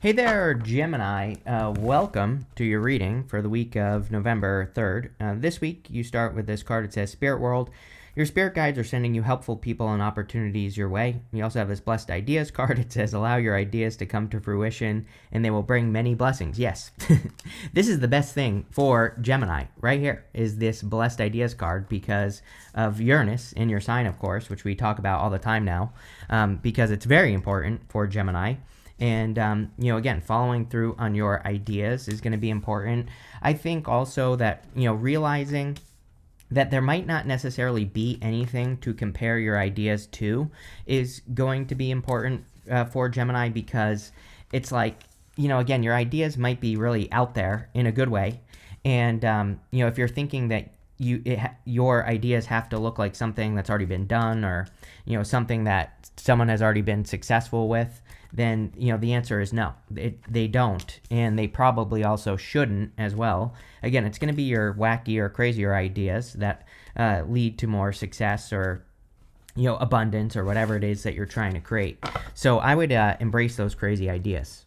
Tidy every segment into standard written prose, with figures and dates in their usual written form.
Hey there, Gemini. Welcome to your reading for the week of November 3rd. This week, you start with this card. It says Spirit World. Your spirit guides are sending you helpful people and opportunities your way. You also have this Blessed Ideas card. It says allow your ideas to come to fruition and they will bring many blessings. Yes, this is the best thing for Gemini right here is this Blessed Ideas card because of Uranus in your sign, of course, which we talk about all the time now because it's very important for Gemini. And, again, following through on your ideas is going to be important. I think also that, realizing that there might not necessarily be anything to compare your ideas to is going to be important for Gemini because it's like, again, your ideas might be really out there in a good way. And, if you're thinking that your ideas have to look like something that's already been done or, something that someone has already been successful with, then, the answer is no. They don't, and they probably also shouldn't as well. Again, it's going to be your wacky or crazier ideas that lead to more success or, abundance or whatever it is that you're trying to create. So I would embrace those crazy ideas.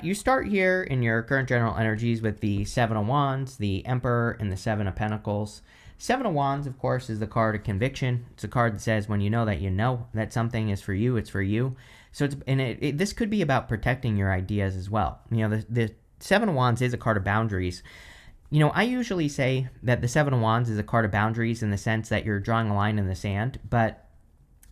You start here in your current general energies with the Seven of Wands, the Emperor, and the Seven of Pentacles. Seven of Wands, of course, is the card of conviction. It's a card that says when you know that something is for you, it's for you. So this could be about protecting your ideas as well. The Seven of Wands is a card of boundaries. I usually say that the Seven of Wands is a card of boundaries in the sense that you're drawing a line in the sand, but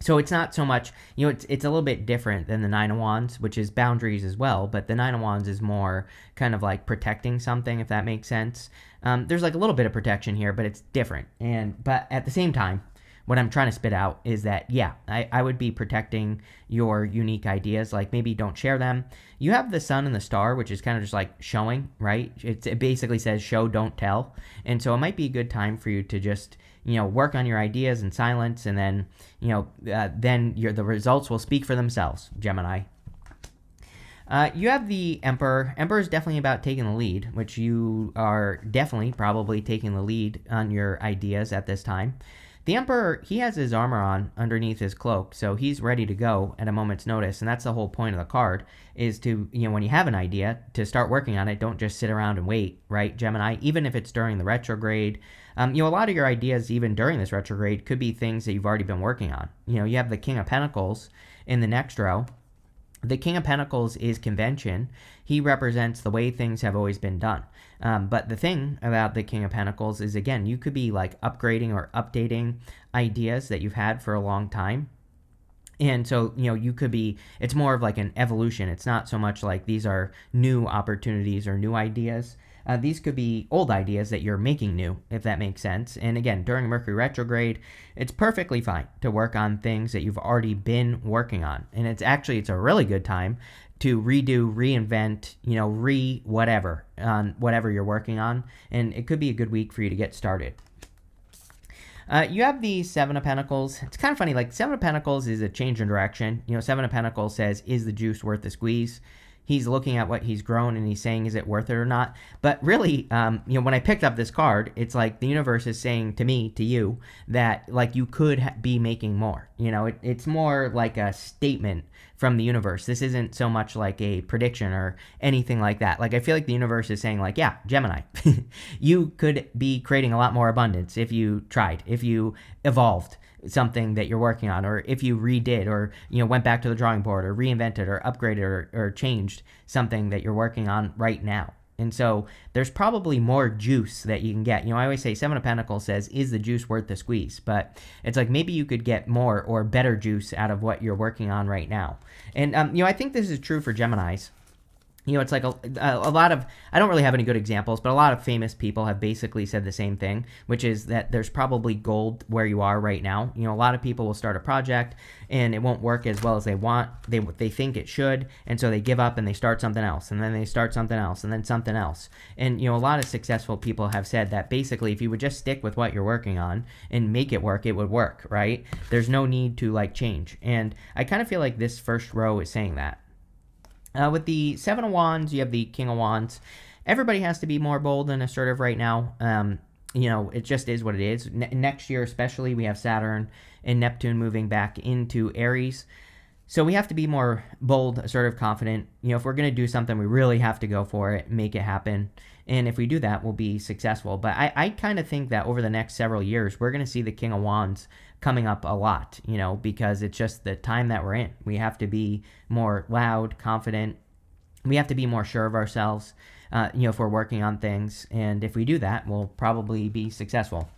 so it's not so much, it's a little bit different than the Nine of Wands, which is boundaries as well, but the Nine of Wands is more kind of like protecting something, if that makes sense. There's like a little bit of protection here, but it's different. But at the same time, what I'm trying to spit out is that, I would be protecting your unique ideas. Like maybe don't share them. You have the sun and the star, which is kind of just like showing, right? It basically says show, don't tell. And so it might be a good time for you to just, work on your ideas in silence. And then, the results will speak for themselves, Gemini. You have the Emperor. Emperor is definitely about taking the lead, which you are definitely probably taking the lead on your ideas at this time. The Emperor, he has his armor on underneath his cloak, so he's ready to go at a moment's notice, and that's the whole point of the card, is to, when you have an idea, to start working on it. Don't just sit around and wait, right, Gemini? Even if it's during the retrograde. A lot of your ideas, even during this retrograde, could be things that you've already been working on. You have the King of Pentacles in the next row. The King of Pentacles is convention. He represents the way things have always been done. But the thing about the King of Pentacles is, again, you could be like upgrading or updating ideas that you've had for a long time. And so, you could be, it's more of like an evolution. It's not so much like these are new opportunities or new ideas. These could be old ideas that you're making new, if that makes sense. And again, during Mercury retrograde, it's perfectly fine to work on things that you've already been working on. And it's a really good time to redo, reinvent, whatever on whatever you're working on. And it could be a good week for you to get started. You have the Seven of Pentacles. It's kind of funny, like Seven of Pentacles is a change in direction. Seven of Pentacles says, is the juice worth the squeeze? He's looking at what he's grown and he's saying, is it worth it or not? But really, when I picked up this card, it's like the universe is saying to me, to you, that like you could be making more. It's more like a statement from the universe. This isn't so much like a prediction or anything like that. Like I feel like the universe is saying like, yeah, Gemini, you could be creating a lot more abundance if you tried, if you evolved something that you're working on, or if you redid or went back to the drawing board or reinvented or upgraded or changed something that you're working on right now. And so there's probably more juice that you can get. I always say Seven of Pentacles says, is the juice worth the squeeze? But it's like maybe you could get more or better juice out of what you're working on right now. And I think this is true for Geminis. It's like a lot of, I don't really have any good examples, but a lot of famous people have basically said the same thing, which is that there's probably gold where you are right now. A lot of people will start a project and it won't work as well as they want, they think it should, and so they give up and they start something else, and then they start something else, and then something else. And, a lot of successful people have said that basically if you would just stick with what you're working on and make it work, it would work, right? There's no need to like change. And I kind of feel like this first row is saying that. With the Seven of Wands, you have the King of Wands. Everybody has to be more bold and assertive right now. It just is what it is. Next year especially, we have Saturn and Neptune moving back into Aries. So we have to be more bold, assertive, confident. If we're going to do something, we really have to go for it, make it happen. And if we do that, we'll be successful. But I kind of think that over the next several years, we're going to see the King of Wands coming up a lot, because it's just the time that we're in. We have to be more loud, confident. We have to be more sure of ourselves, if we're working on things. And if we do that, we'll probably be successful.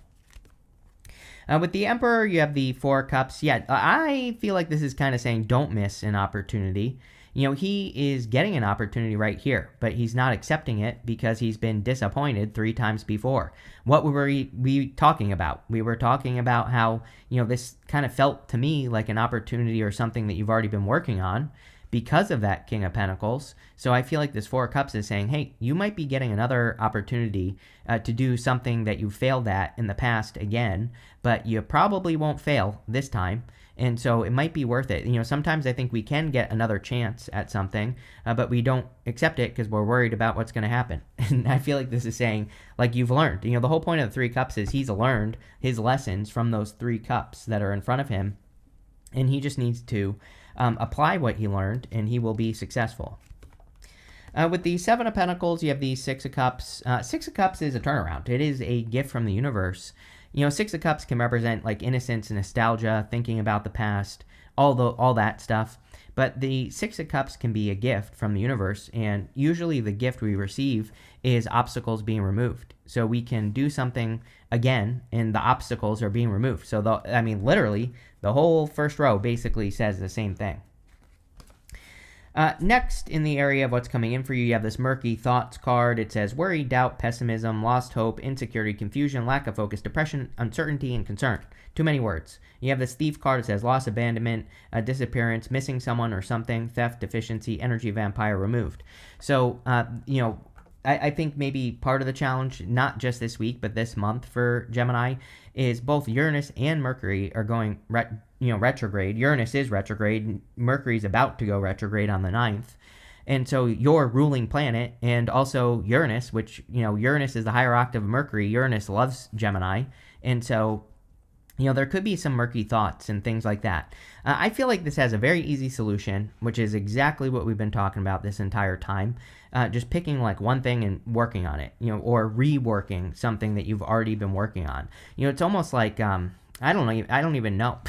With the Emperor, you have the Four of Cups. Yeah, I feel like this is kind of saying don't miss an opportunity. He is getting an opportunity right here, but he's not accepting it because he's been disappointed 3 times before. What were we talking about? We were talking about how, this kind of felt to me like an opportunity or something that you've already been working on because of that King of Pentacles. So I feel like this Four of Cups is saying, hey, you might be getting another opportunity to do something that you failed at in the past again, but you probably won't fail this time. And so it might be worth it. Sometimes I think we can get another chance at something, but we don't accept it because we're worried about what's going to happen. And I feel like this is saying, like, you've learned. The whole point of the Three Cups is he's learned his lessons from those 3 cups that are in front of him. And he just needs to apply what he learned, and he will be successful. With the Seven of Pentacles, you have the Six of Cups. Six of Cups is a turnaround. It is a gift from the universe. Six of Cups can represent like innocence, nostalgia, thinking about the past, all that stuff. But the Six of Cups can be a gift from the universe, and usually the gift we receive is obstacles being removed. So we can do something again, and the obstacles are being removed. So, literally, the whole first row basically says the same thing. Next, in the area of what's coming in for you, you have this Murky Thoughts card. It says worry, doubt, pessimism, lost hope, insecurity, confusion, lack of focus, depression, uncertainty, and concern. Too many words. You have this Thief card. It says loss, abandonment, disappearance, missing someone or something, theft, deficiency, energy vampire removed. So, I think maybe part of the challenge, not just this week, but this month for Gemini, is both Uranus and Mercury are going retrograde. Uranus is retrograde. Mercury's about to go retrograde on the 9th. And so your ruling planet and also Uranus, which, Uranus is the higher octave of Mercury. Uranus loves Gemini. And so, there could be some murky thoughts and things like that. I feel like this has a very easy solution, which is exactly what we've been talking about this entire time. Just picking like one thing and working on it, or reworking something that you've already been working on. It's almost like, I don't even know.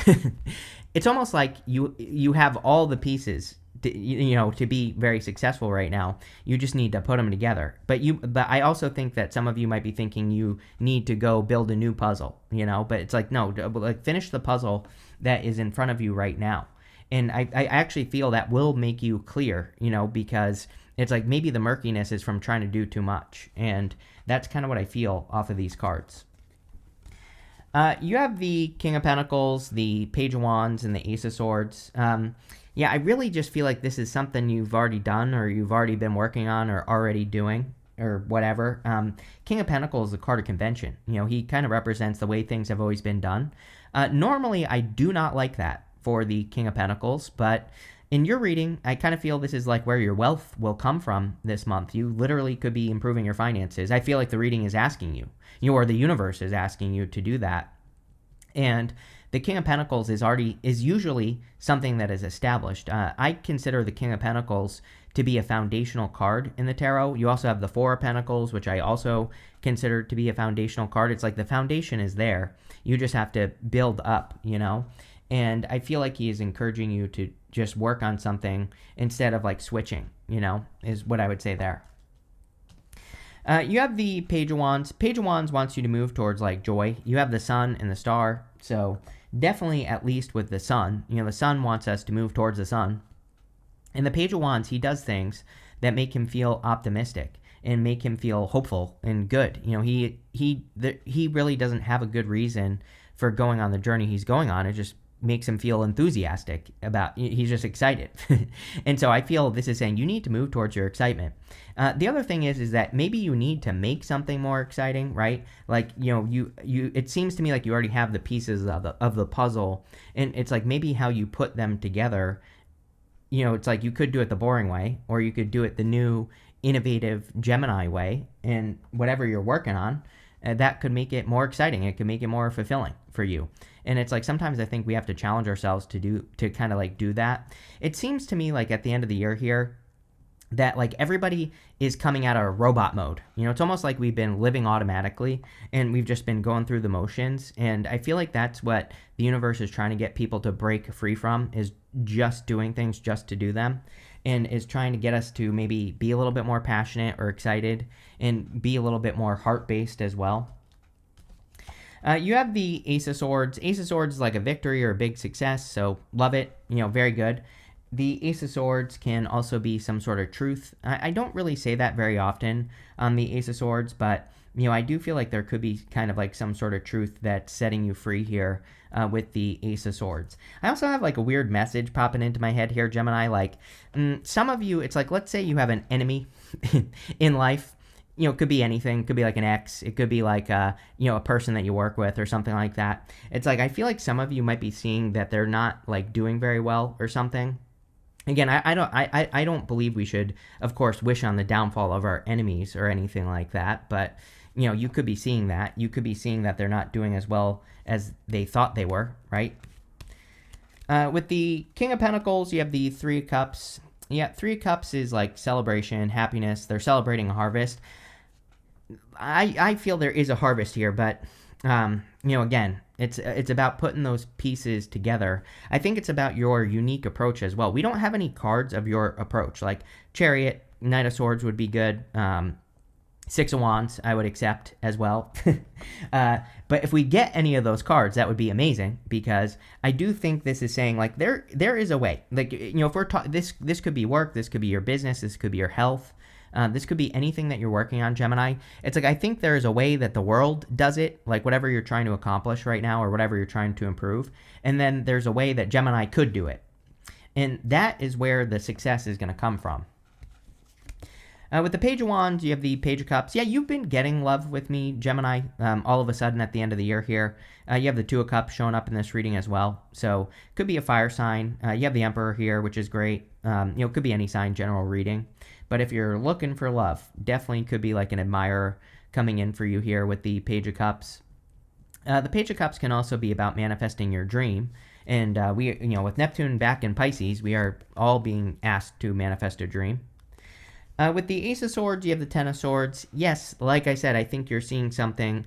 It's almost like you have all the pieces to be very successful right now. You just need to put them together. But I also think that some of you might be thinking you need to go build a new puzzle, but it's like, no, like finish the puzzle that is in front of you right now. And I actually feel that will make you clear, because it's like maybe the murkiness is from trying to do too much. And that's kind of what I feel off of these cards. You have the King of Pentacles, the Page of Wands, and the Ace of Swords. I really just feel like this is something you've already done or you've already been working on or already doing or whatever. King of Pentacles is a card of convention. He kind of represents the way things have always been done. Normally, I do not like that for the King of Pentacles, but in your reading, I kind of feel this is like where your wealth will come from this month. You literally could be improving your finances. I feel like the reading is asking you, or the universe is asking you to do that. And the King of Pentacles is usually something that is established. I consider the King of Pentacles to be a foundational card in the tarot. You also have the Four of Pentacles, which I also consider to be a foundational card. It's like the foundation is there. You just have to build up, And I feel like he is encouraging you to just work on something instead of like switching, is what I would say there. You have the Page of Wands. Page of Wands wants you to move towards like joy. You have the Sun and the Star. So definitely at least with the Sun, the Sun wants us to move towards the Sun. And the Page of Wands, he does things that make him feel optimistic and make him feel hopeful and good. He really doesn't have a good reason for going on the journey he's going on. It just makes him feel enthusiastic he's just excited. And so I feel this is saying you need to move towards your excitement. The other thing is that maybe you need to make something more exciting, right? Like, it seems to me like you already have the pieces of the puzzle, and it's like maybe how you put them together, it's like you could do it the boring way, or you could do it the new innovative Gemini way, and whatever you're working on, that could make it more exciting. It could make it more fulfilling for you. And it's like sometimes I think we have to challenge ourselves to kind of like do that. It seems to me like at the end of the year here that like everybody is coming out of robot mode. It's almost like we've been living automatically and we've just been going through the motions. And I feel like that's what the universe is trying to get people to break free from, is just doing things just to do them, and is trying to get us to maybe be a little bit more passionate or excited and be a little bit more heart-based as well. You have the Ace of Swords. Ace of Swords is like a victory or a big success, so love it, very good. The Ace of Swords can also be some sort of truth. I don't really say that very often on the Ace of Swords, but I do feel like there could be kind of like some sort of truth that's setting you free here with the Ace of Swords. I also have like a weird message popping into my head here, Gemini. Like some of you, it's like, let's say you have an enemy in life. It could be anything. It could be like an ex. It could be like, a person that you work with or something like that. It's like, I feel like some of you might be seeing that they're not like doing very well or something. Again, I don't believe we should, of course, wish on the downfall of our enemies or anything like that. But, you could be seeing that. You could be seeing that they're not doing as well as they thought they were, right? With the King of Pentacles, you have the Three of Cups. Yeah, Three of Cups is like celebration, happiness. They're celebrating a harvest. I feel there is a harvest here, but, again, it's about putting those pieces together. I think it's about your unique approach as well. We don't have any cards of your approach, like Chariot, Knight of Swords would be good. Six of Wands, I would accept as well. But if we get any of those cards, that would be amazing, because I do think this is saying like there is a way. Like, if we're this could be work, this could be your business, this could be your health. This could be anything that you're working on, Gemini. It's like, I think there is a way that the world does it, like whatever you're trying to accomplish right now or whatever you're trying to improve. And then there's a way that Gemini could do it. And that is where the success is going to come from. With the Page of Wands, you have the Page of Cups. Yeah, you've been getting love with me, Gemini, all of a sudden at the end of the year here. You have the Two of Cups showing up in this reading as well. So could be a fire sign. You have the Emperor here, which is great. Could be any sign, general reading. But if you're looking for love, definitely could be like an admirer coming in for you here with the Page of Cups. The Page of Cups can also be about manifesting your dream. And with Neptune back in Pisces, we are all being asked to manifest a dream. With the Ace of Swords, you have the Ten of Swords. Yes, like I said, I think you're seeing something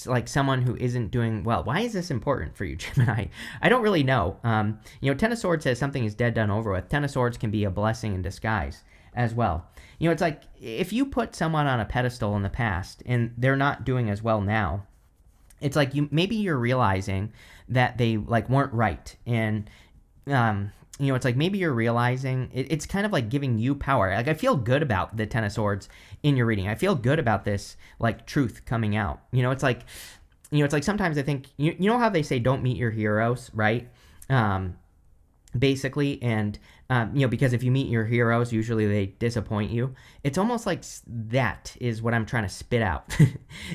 like someone who isn't doing well. Why is this important for you, Gemini? I don't really know. Ten of Swords says something is dead, done, over with. Ten of Swords can be a blessing in disguise as well. It's like if you put someone on a pedestal in the past and they're not doing as well now, it's like maybe you're realizing that they like weren't right. And it's like maybe you're realizing it's kind of like giving you power. Like, I feel good about the Ten of Swords in your reading. I feel good about this like truth coming out. It's like sometimes I think you know how they say don't meet your heroes, right? Basically, and because if you meet your heroes, usually they disappoint you. It's almost like that is what I'm trying to spit out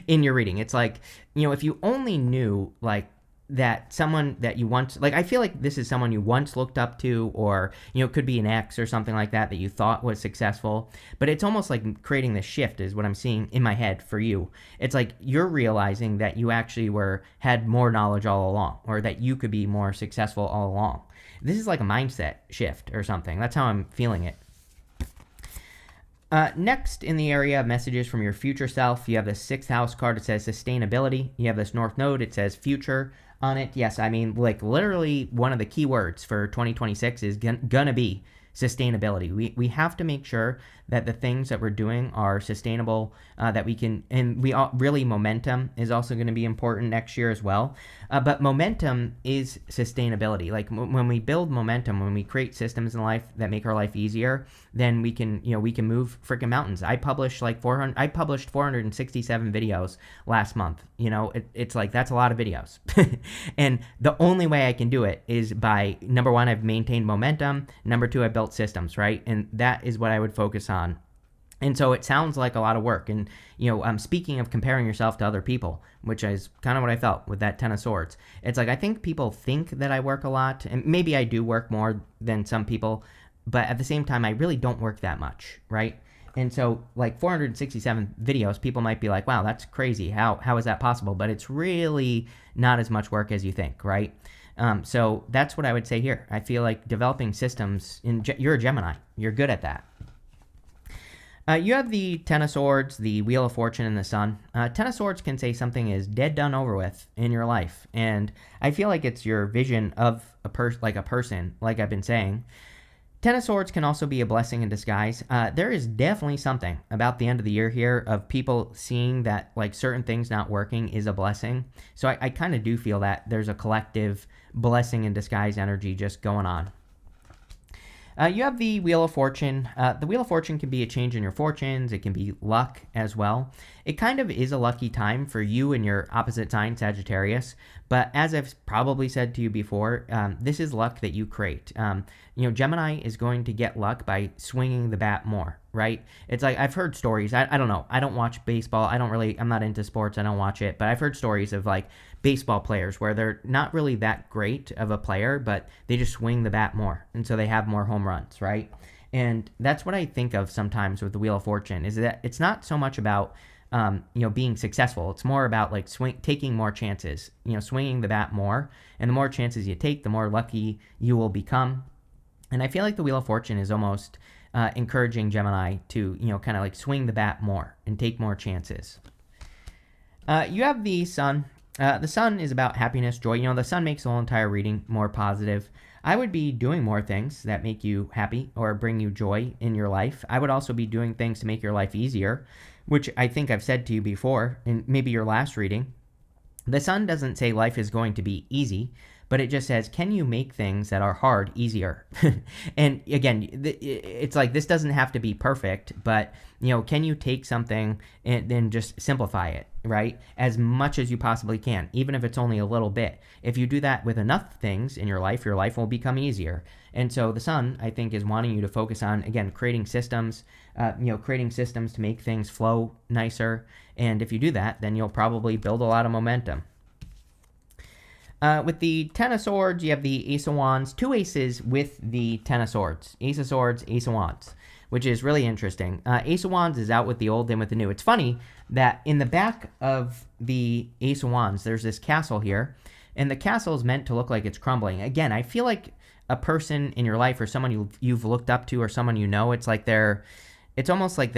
in your reading. It's like, if you only knew like that someone that you once, like, I feel like this is someone you once looked up to, or could be an ex or something like that you thought was successful. But it's almost like creating this shift is what I'm seeing in my head for you. It's like you're realizing that you actually had more knowledge all along, or that you could be more successful all along. This is like a mindset shift or something. That's how I'm feeling it. Next, in the area of messages from your future self, you have the 6th house card. It says sustainability. You have this North Node. It says future on it. Yes, I mean, like, literally one of the key words for 2026 is gonna be sustainability. We have to make sure that the things that we're doing are sustainable, that we can, and really momentum is also going to be important next year as well. But momentum is sustainability. Like when we build momentum, when we create systems in life that make our life easier, then we can move freaking mountains. I published 467 videos last month. It's like, that's a lot of videos. And the only way I can do it is by, number one, I've maintained momentum. Number two, I built systems, right? And that is what I would focus on. And so it sounds like a lot of work. And, speaking of comparing yourself to other people, which is kind of what I felt with that Ten of Swords. It's like, I think people think that I work a lot, and maybe I do work more than some people, but at the same time, I really don't work that much, right? And so like 467 videos, people might be like, wow, that's crazy. How is that possible? But it's really not as much work as you think, right? So that's what I would say here. I feel like developing systems, you're a Gemini. You're good at that. You have the Ten of Swords, the Wheel of Fortune, and the Sun. Ten of Swords can say something is dead done over with in your life. And I feel like it's your vision of a person, like I've been saying. Ten of Swords can also be a blessing in disguise. There is definitely something about the end of the year here of people seeing that like certain things not working is a blessing. So I kind of do feel that there's a collective blessing in disguise energy just going on. You have the Wheel of Fortune. The Wheel of Fortune can be a change in your fortunes. It can be luck as well. It kind of is a lucky time for you and your opposite sign, Sagittarius. But as I've probably said to you before, this is luck that you create. Gemini is going to get luck by swinging the bat more, right? It's like I've heard stories. I don't know. I don't watch baseball. I'm not into sports. I don't watch it. But I've heard stories of like baseball players where they're not really that great of a player, but they just swing the bat more. And so they have more home runs, right? And that's what I think of sometimes with the Wheel of Fortune is that it's not so much about being successful. It's more about like taking more chances, swinging the bat more. And the more chances you take, the more lucky you will become. And I feel like the Wheel of Fortune is almost encouraging Gemini to, kind of like swing the bat more and take more chances. You have the Sun. The Sun is about happiness, joy. The Sun makes the whole entire reading more positive. I would be doing more things that make you happy or bring you joy in your life. I would also be doing things to make your life easier, which I think I've said to you before in maybe your last reading. The Sun doesn't say life is going to be easy, but it just says, can you make things that are hard easier? And again, it's like this doesn't have to be perfect, but can you take something and then just simplify it, right? As much as you possibly can, even if it's only a little bit. If you do that with enough things in your life will become easier. And so the Sun, I think, is wanting you to focus on, again, creating systems to make things flow nicer. And if you do that, then you'll probably build a lot of momentum. With the Ten of Swords, you have the Ace of Wands, two aces with the Ten of Swords. Ace of Swords, Ace of Wands, which is really interesting. Ace of Wands is out with the old, in with the new. It's funny that in the back of the Ace of Wands, there's this castle here, and the castle is meant to look like it's crumbling. Again, I feel like a person in your life or someone you've looked up to or someone it's almost like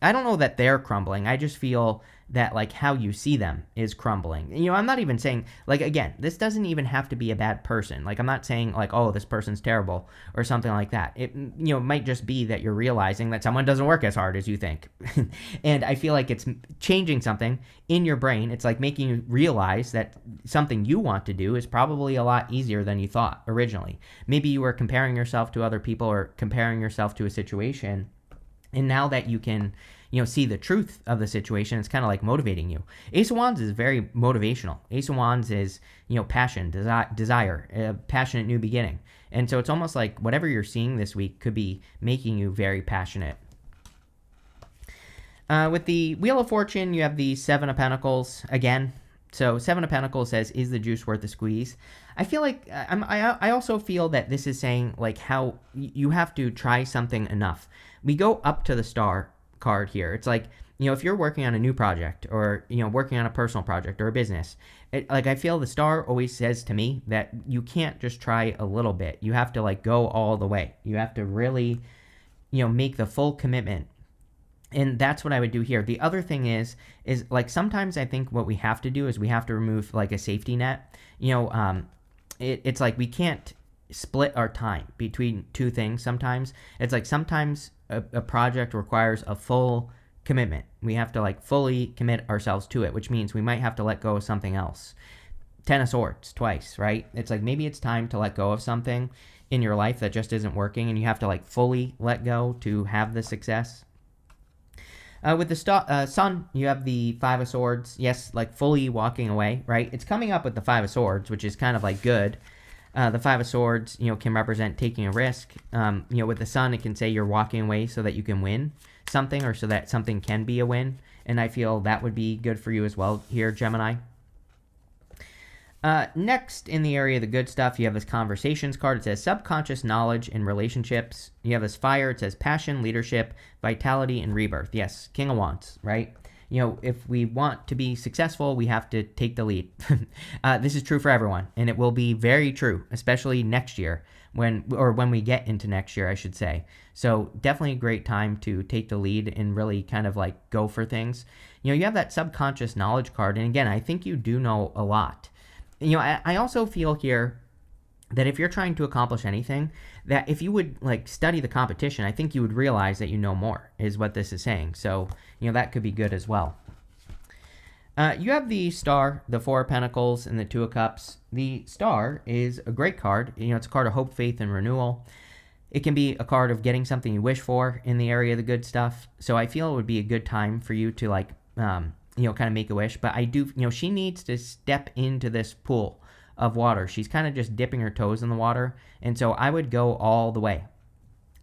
I don't know that they're crumbling. I just feel that like how you see them is crumbling. I'm not even saying like, again, this doesn't even have to be a bad person. Like I'm not saying like, oh, this person's terrible or something like that. It might just be that you're realizing that someone doesn't work as hard as you think. And I feel like it's changing something in your brain. It's like making you realize that something you want to do is probably a lot easier than you thought originally. Maybe you were comparing yourself to other people or comparing yourself to a situation. And now that you can, see the truth of the situation, it's kind of like motivating you. Ace of Wands is very motivational. Ace of Wands is, passion, desire, a passionate new beginning. And so it's almost like whatever you're seeing this week could be making you very passionate. With the Wheel of Fortune, you have the Seven of Pentacles again. So Seven of Pentacles says, is the juice worth the squeeze? I feel like I also feel that this is saying like how you have to try something enough. We go up to the Star card here. It's like, if you're working on a new project or, working on a personal project or a business, I feel the Star always says to me that you can't just try a little bit. You have to like go all the way. You have to really, make the full commitment. And that's what I would do here. The other thing is like sometimes I think what we have to do is we have to remove like a safety net. It's like we can't split our time between two things sometimes. It's like sometimes a project requires a full commitment. We have to like fully commit ourselves to it, which means we might have to let go of something else. Ten of Swords twice, right? It's like maybe it's time to let go of something in your life that just isn't working and you have to like fully let go to have the success. With the Sun, you have the Five of Swords. Yes, like fully walking away, right? It's coming up with the Five of Swords, which is kind of like good. The Five of Swords, can represent taking a risk. With the Sun, it can say you're walking away so that you can win something or so that something can be a win. And I feel that would be good for you as well here, Gemini. Next, in the area of the good stuff, you have this conversations card. It says subconscious knowledge in relationships. You have this fire. It says passion, leadership, vitality, and rebirth. Yes, King of Wands, right? If we want to be successful, we have to take the lead. This is true for everyone, and it will be very true, especially next year when we get into next year, I should say. So definitely a great time to take the lead and really kind of like go for things. You have that subconscious knowledge card, and again, I think you do know a lot. I also feel here that if you're trying to accomplish anything, that if you would like study the competition, I think you would realize that you know more, is what this is saying. So, that could be good as well. You have the Star, the Four of Pentacles, and the Two of Cups. The Star is a great card. It's a card of hope, faith, and renewal. It can be a card of getting something you wish for in the area of the good stuff. So I feel it would be a good time for you to like, kind of make a wish. But I do, she needs to step into this pool of water. She's kind of just dipping her toes in the water. And so I would go all the way.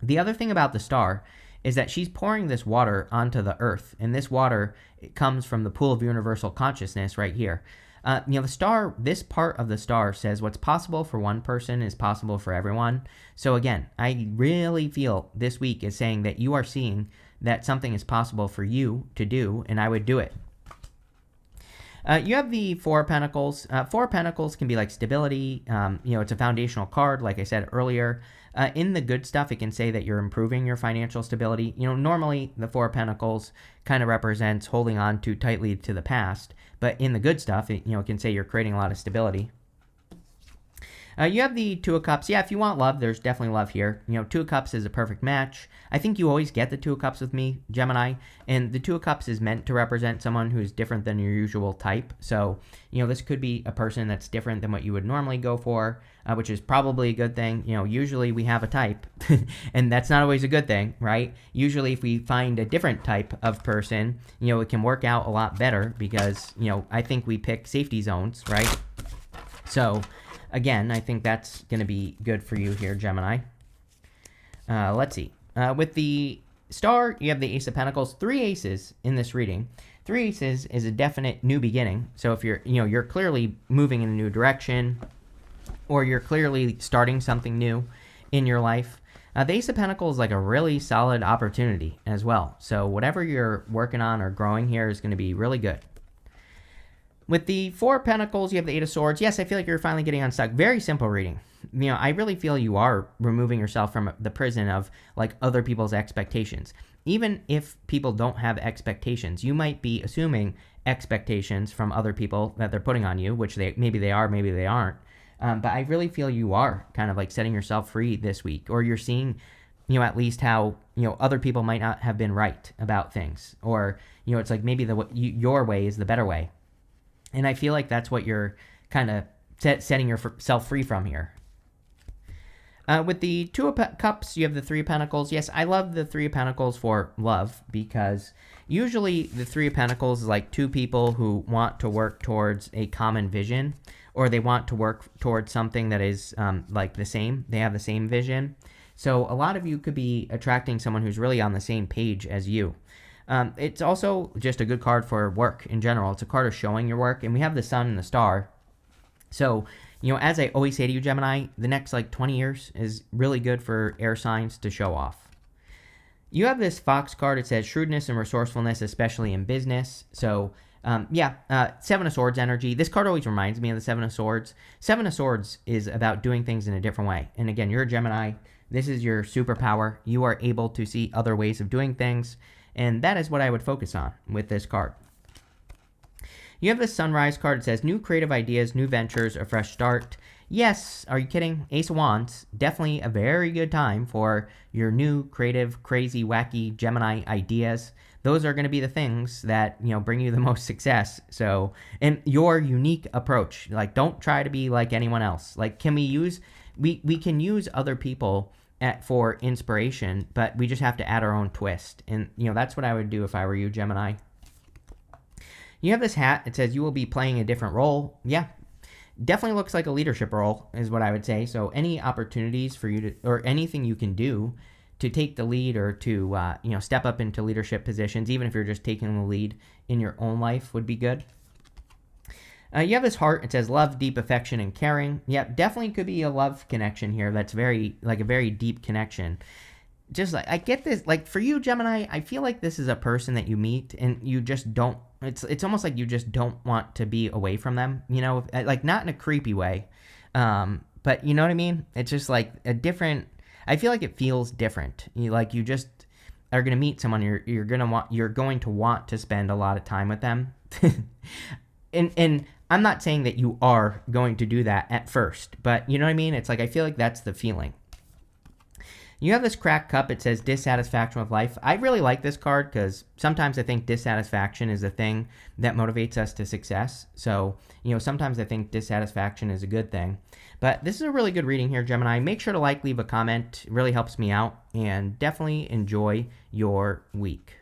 The other thing about the Star is that she's pouring this water onto the earth. And this water, it comes from the pool of universal consciousness right here. The Star, this part of the Star says what's possible for one person is possible for everyone. So again, I really feel this week is saying that you are seeing that something is possible for you to do, and I would do it. You have the Four of Pentacles. Four of Pentacles can be like stability. It's a foundational card, like I said earlier. In the good stuff, it can say that you're improving your financial stability. Normally the Four of Pentacles kind of represents holding on too tightly to the past. But in the good stuff, it can say you're creating a lot of stability. You have the Two of Cups. Yeah, if you want love, there's definitely love here. Two of Cups is a perfect match. I think you always get the Two of Cups with me, Gemini. And the Two of Cups is meant to represent someone who's different than your usual type. So, this could be a person that's different than what you would normally go for, which is probably a good thing. Usually we have a type, and that's not always a good thing, right? Usually if we find a different type of person, it can work out a lot better because, I think we pick safety zones, right? So, again, I think that's going to be good for you here, Gemini. Let's see. With the Star, you have the Ace of Pentacles. 3 aces in this reading. 3 aces is a definite new beginning. So if you're clearly moving in a new direction, or you're clearly starting something new in your life, the Ace of Pentacles is like a really solid opportunity as well. So whatever you're working on or growing here is going to be really good. With the Four of Pentacles, you have the Eight of Swords. Yes, I feel like you're finally getting unstuck. Very simple reading. I really feel you are removing yourself from the prison of like other people's expectations. Even if people don't have expectations, you might be assuming expectations from other people that they're putting on you, which maybe they are, maybe they aren't. But I really feel you are kind of like setting yourself free this week, or you're seeing, at least how, other people might not have been right about things, or, it's like maybe your way is the better way. And I feel like that's what you're kind of setting yourself free from here. With the Two of Cups, you have the Three of Pentacles. Yes, I love the Three of Pentacles for love because usually the Three of Pentacles is like two people who want to work towards a common vision, or they want to work towards something that is like the same. They have the same vision. So a lot of you could be attracting someone who's really on the same page as you. It's also just a good card for work in general. It's a card of showing your work, and we have the Sun and the Star. So, as I always say to you, Gemini, the next like 20 years is really good for air signs to show off. You have this Fox card. It says shrewdness and resourcefulness, especially in business. So, Seven of Swords energy. This card always reminds me of the Seven of Swords. Seven of Swords is about doing things in a different way. And again, you're a Gemini. This is your superpower. You are able to see other ways of doing things. And that is what I would focus on with this card. You have the Sunrise card. It says new creative ideas, new ventures, a fresh start. Yes, are you kidding? Ace of Wands, definitely a very good time for your new creative, crazy, wacky Gemini ideas. Those are going to be the things that, bring you the most success. So, and your unique approach, like don't try to be like anyone else. Like, can we can use other people for inspiration, but we just have to add our own twist. And, that's what I would do if I were you, Gemini. You have this hat. It says you will be playing a different role. Yeah, definitely looks like a leadership role is what I would say. So any opportunities for you to, or anything you can do to take the lead or to, step up into leadership positions, even if you're just taking the lead in your own life would be good. You have this heart. It says love, deep affection, and caring. Yep, definitely could be a love connection here. That's very, like a very deep connection. Just like, I get this, like for you, Gemini, I feel like this is a person that you meet and you just don't, it's almost like you just don't want to be away from them, you know, like not in a creepy way. But you know what I mean? It's just like a different, I feel like it feels different. You just are going to meet someone you're going to want to spend a lot of time with them. And I'm not saying that you are going to do that at first, but you know what I mean? It's like, I feel like that's the feeling. You have this cracked cup. It says dissatisfaction with life. I really like this card because sometimes I think dissatisfaction is a thing that motivates us to success. So, sometimes I think dissatisfaction is a good thing. But this is a really good reading here, Gemini. Make sure to leave a comment. It really helps me out. And definitely enjoy your week.